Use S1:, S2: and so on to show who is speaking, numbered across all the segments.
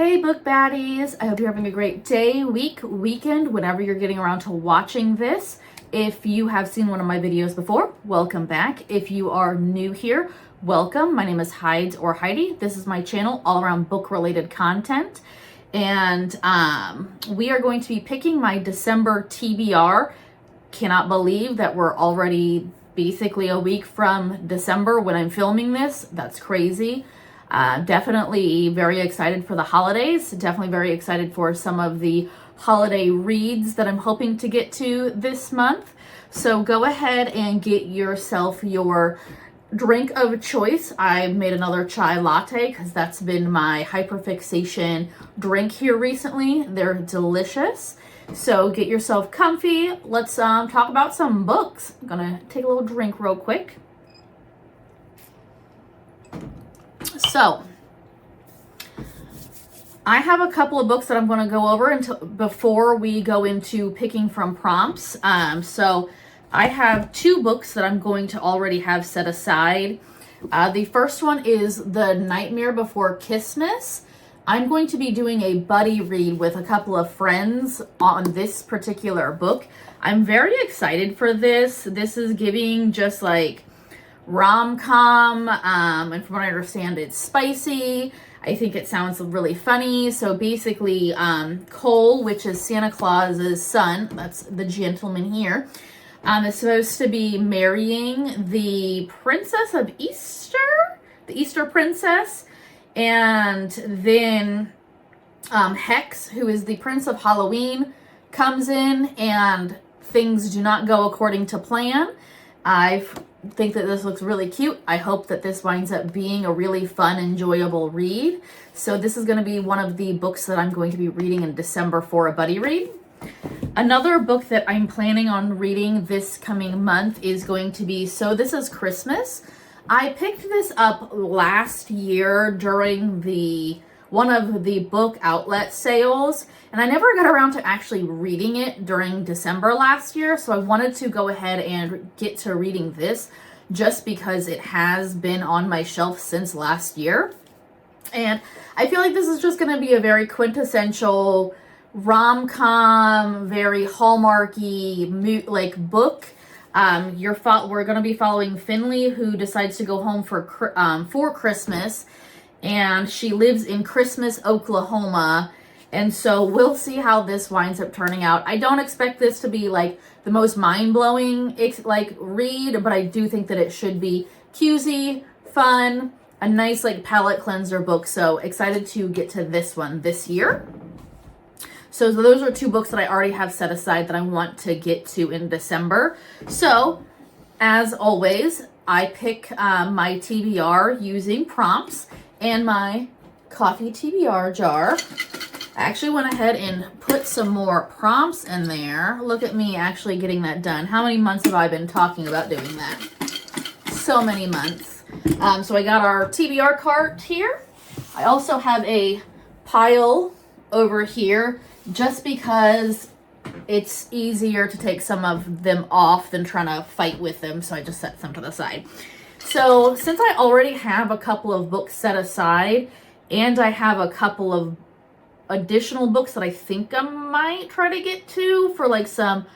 S1: Hey book baddies, I hope you're having a great day, week, weekend, whenever you're getting around to watching this. If you have seen one of my videos before, welcome back. If you are new here, welcome. My name is Hides or Heidi. This is my channel all around book related content. And we are going to be picking my December TBR. Cannot believe that we're already basically a week from December when I'm filming this. That's crazy. Definitely very excited for the holidays. Definitely very excited for some of the holiday reads that I'm hoping to get to this month. So go ahead and get yourself your drink of choice. I made another chai latte because that's been my hyperfixation drink here recently. They're delicious. So get yourself comfy. Let's talk about some books. I'm gonna take a little drink real quick. So I have a couple of books that I'm going to go over before we go into picking from prompts. So I have two books that I'm going to already have set aside. The first one is The Nightmare Before Christmas. I'm going to be doing a buddy read with a couple of friends on this particular book. I'm very excited for this. This is giving just like rom-com, and from what I understand, it's spicy. I think it sounds really funny. So basically, Cole, which is Santa Claus's son, that's the gentleman here, is supposed to be marrying the Princess of Easter, the Easter Princess, and then Hex, who is the Prince of Halloween, comes in and things do not go according to plan. I think that this looks really cute. I hope that this winds up being a really fun, enjoyable read. So this is going to be one of the books that I'm going to be reading in December for a buddy read. Another book that I'm planning on reading this coming month is going to be So This Is Christmas. I picked this up last year during one of the book outlet sales, and I never got around to actually reading it during December last year, so I wanted to go ahead and get to reading this just because it has been on my shelf since last year. And I feel like this is just going to be a very quintessential rom-com, very Hallmarky like book. We're going to be following Finley, who decides to go home for Christmas, and she lives in Christmas, Oklahoma. And so we'll see how this winds up turning out. I don't expect this to be like the most mind-blowing like read, but I do think that it should be cutesy, fun, a nice like palate cleanser book. So excited to get to this one this year. So those are two books that I already have set aside that I want to get to in December. So as always, I pick my TBR using prompts and my coffee TBR jar. I actually went ahead and put some more prompts in there. Look at me actually getting that done. How many months have I been talking about doing that? So many months. So I got our TBR cart here. I also have a pile over here just because it's easier to take some of them off than trying to fight with them. So I just set some to the side. So since I already have a couple of books set aside and I have a couple of additional books that I think I might try to get to for like some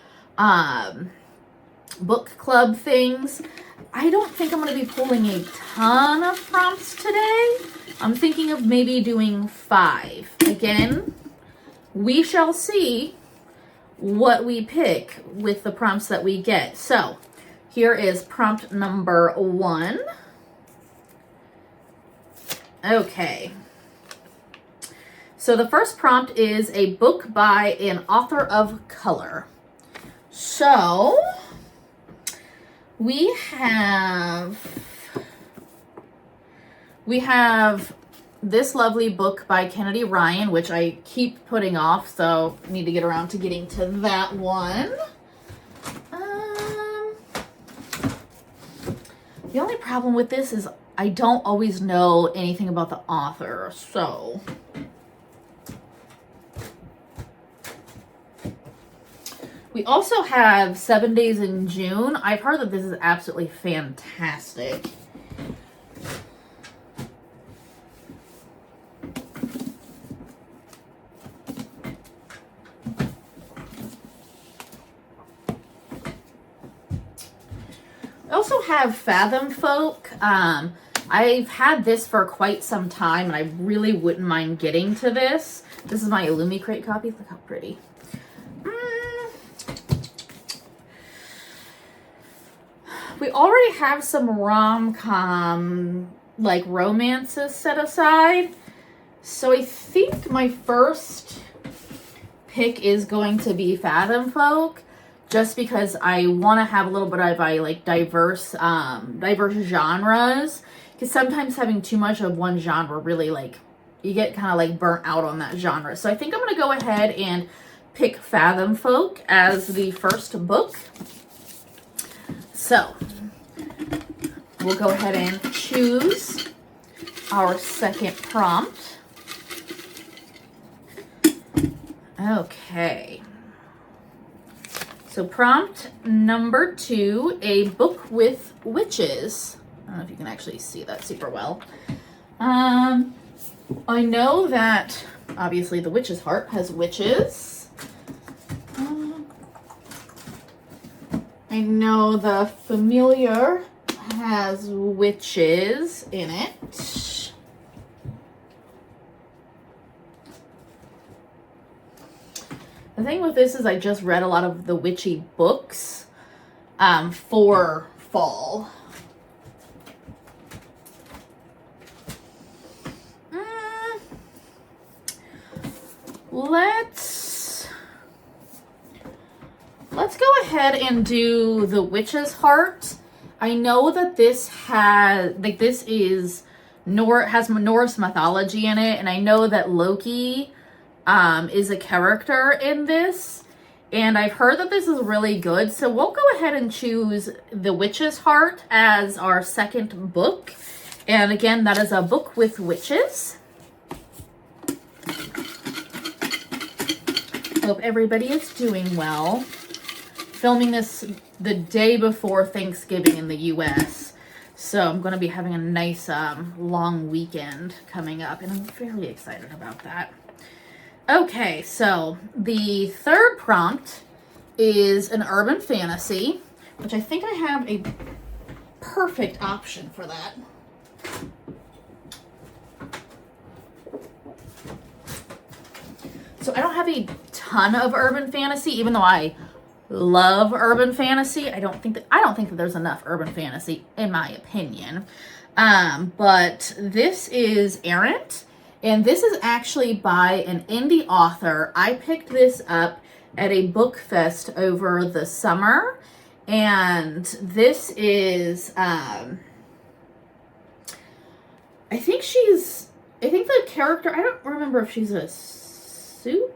S1: book club things, I don't think I'm going to be pulling a ton of prompts today. I'm thinking of maybe doing 5. Again, we shall see what we pick with the prompts that we get. So here is prompt number 1. Okay. So the first prompt is a book by an author of color. So we have this lovely book by Kennedy Ryan, which I keep putting off, so I need to get around to getting to that one. The only problem with this is I don't always know anything about the author, so we also have 7 Days in June. I've heard that this is absolutely fantastic. also have Fathom Folk. I've had this for quite some time, and I really wouldn't mind getting to this. This is my Illumi Crate copy. Look how pretty. We already have some rom-com, like, romances set aside. So I think my first pick is going to be Fathom Folk, just because I want to have a little bit of like diverse genres. Because sometimes having too much of one genre really, like, you get kind of like burnt out on that genre. So I think I'm going to go ahead and pick Fathom Folk as the first book. So we'll go ahead and choose our second prompt. Okay. So prompt number 2, a book with witches. I don't know if you can actually see that super well. I know that obviously the Witch's Heart has witches. I know the Familiar has witches in it. The thing with this is I just read a lot of the witchy books for fall. Let's go ahead and do the Witch's Heart. I know that this has, like, this is has Norse mythology in it, and I know that Loki is a character in this, and I've heard that this is really good, so we'll go ahead and choose The Witch's Heart as our second book. And again, that is a book with witches. Hope everybody is doing well. Filming this the day before Thanksgiving in the US, so I'm going to be having a nice long weekend coming up, and I'm very excited about that. Okay, so the third prompt is an urban fantasy, which I think I have a perfect option for that. So I don't have a ton of urban fantasy, even though I love urban fantasy. I don't think that there's enough urban fantasy, in my opinion. But this is Errant, and this is actually by an indie author. I picked this up at a book fest over the summer, and this is I think the character, I don't remember if she's a superhero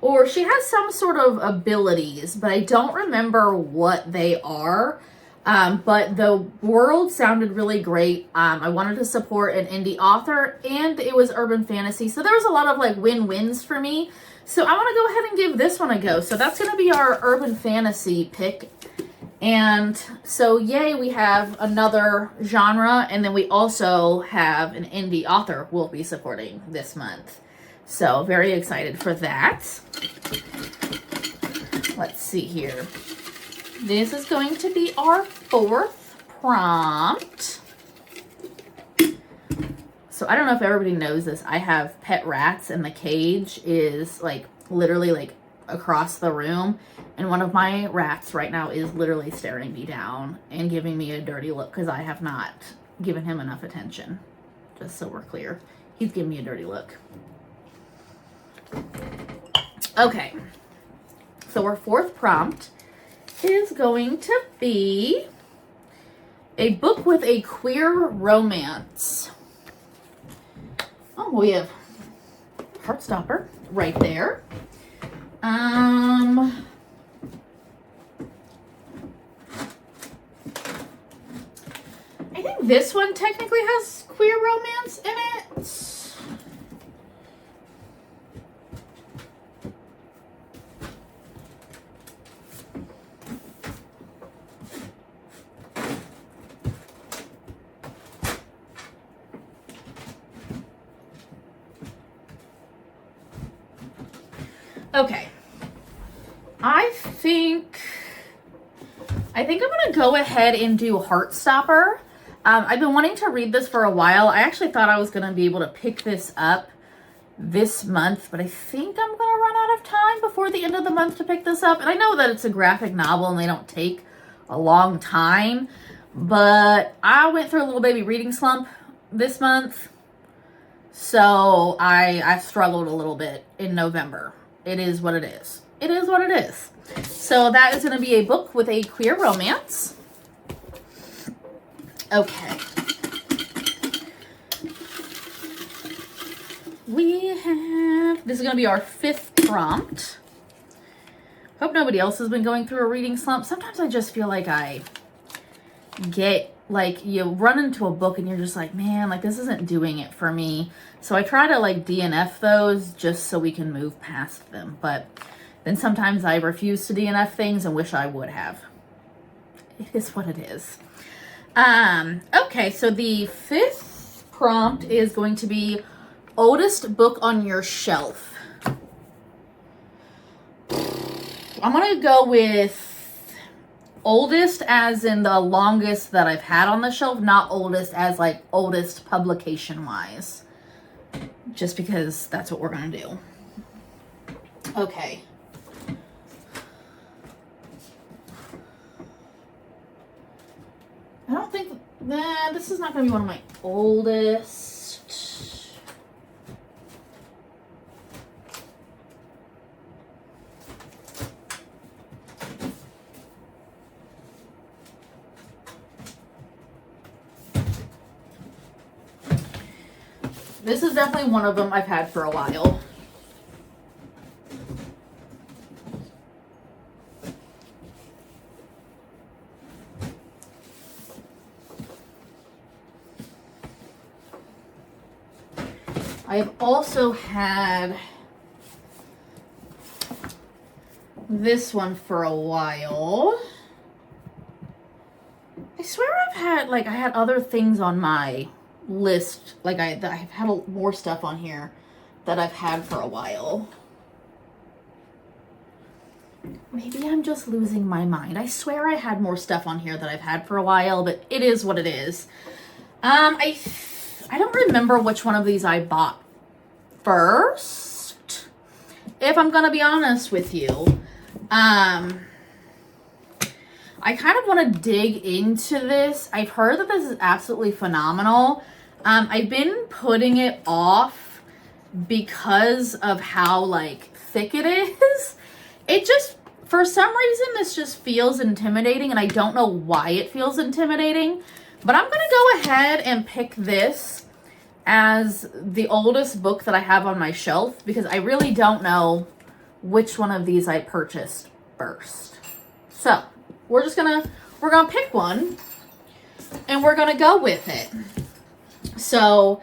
S1: or she has some sort of abilities, but I don't remember what they are. But the world sounded really great. I wanted to support an indie author, and it was urban fantasy, so there was a lot of like win-wins for me. So I want to go ahead and give this one a go. So that's going to be our urban fantasy pick. And so yay, we have another genre, and then we also have an indie author we'll be supporting this month. So very excited for that. Let's see here. This is going to be our fourth prompt. So I don't know if everybody knows this. I have pet rats, and the cage is like literally like across the room. And one of my rats right now is literally staring me down and giving me a dirty look because I have not given him enough attention. Just so we're clear. He's giving me a dirty look. Okay. So our fourth prompt is going to be a book with a queer romance. Oh, we have Heartstopper right there. I think this one technically has queer romance in it. I think I'm going to go ahead and do Heartstopper. I've been wanting to read this for a while. I actually thought I was going to be able to pick this up this month, but I think I'm going to run out of time before the end of the month to pick this up. And I know that it's a graphic novel and they don't take a long time, but I went through a little baby reading slump this month, so I struggled a little bit in November. It is what it is. It is what it is. So that is going to be a book with a queer romance. Okay. This is going to be our 5th prompt. Hope nobody else has been going through a reading slump. Sometimes I just feel like I get, like, you run into a book and you're just like, man, like, this isn't doing it for me. So I try to, like, DNF those just so we can move past them. But then sometimes I refuse to DNF things and wish I would have. It is what it is. Okay, so the 5th prompt is going to be oldest book on your shelf. I'm going to go with oldest as in the longest that I've had on the shelf, not oldest as like oldest publication-wise. Just because that's what we're going to do. Okay. I don't think, this is not going to be one of my oldest. This is definitely one of them I've had for a while. I've also had this one for a while. I swear I've had, like, I had other things on my list. Like, I've had more stuff on here that I've had for a while. Maybe I'm just losing my mind. I swear I had more stuff on here that I've had for a while, but it is what it is. I don't remember which one of these I bought first, if I'm gonna be honest with you. I kind of want to dig into this. I've heard that this is absolutely phenomenal. I've been putting it off because of how, like, thick it is. It just, for some reason, this just feels intimidating, and I don't know why it feels intimidating. But I'm going to go ahead and pick this as the oldest book that I have on my shelf, because I really don't know which one of these I purchased first. So we're gonna pick one and we're gonna go with it. So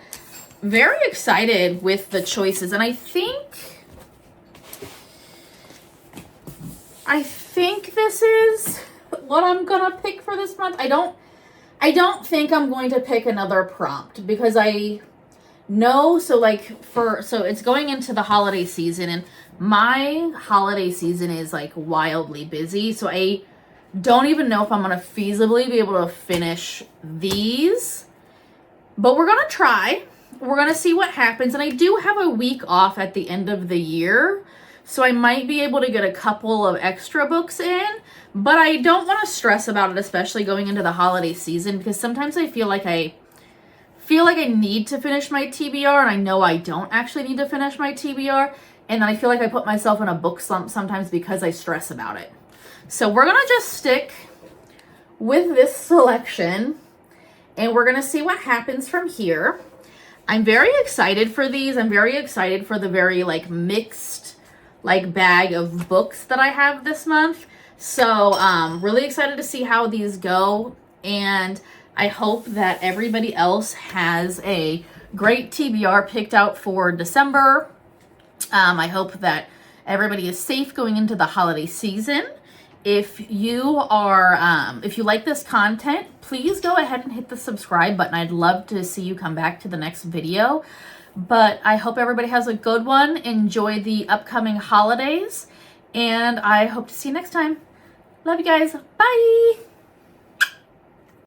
S1: very excited with the choices, and I think this is what I'm gonna pick for this month. I don't think I'm going to pick another prompt, because I know, so it's going into the holiday season, and my holiday season is like wildly busy. So I don't even know if I'm going to feasibly be able to finish these, but we're going to try. We're going to see what happens. And I do have a week off at the end of the year, so I might be able to get a couple of extra books in, but I don't want to stress about it, especially going into the holiday season, because sometimes I feel like I need to finish my TBR, and I know I don't actually need to finish my TBR, and then I feel like I put myself in a book slump sometimes because I stress about it. So we're going to just stick with this selection, and we're going to see what happens from here. I'm very excited for these. I'm very excited for the very, like, mixed, like, bag of books that I have this month. So really excited to see how these go, and I hope that everybody else has a great TBR picked out for December. I hope that everybody is safe going into the holiday season. If you are, if you like this content, please go ahead and hit the subscribe button. I'd love to see you come back to the next video. But I hope everybody has a good one. Enjoy the upcoming holidays, and I hope to see you next time. Love you guys. Bye.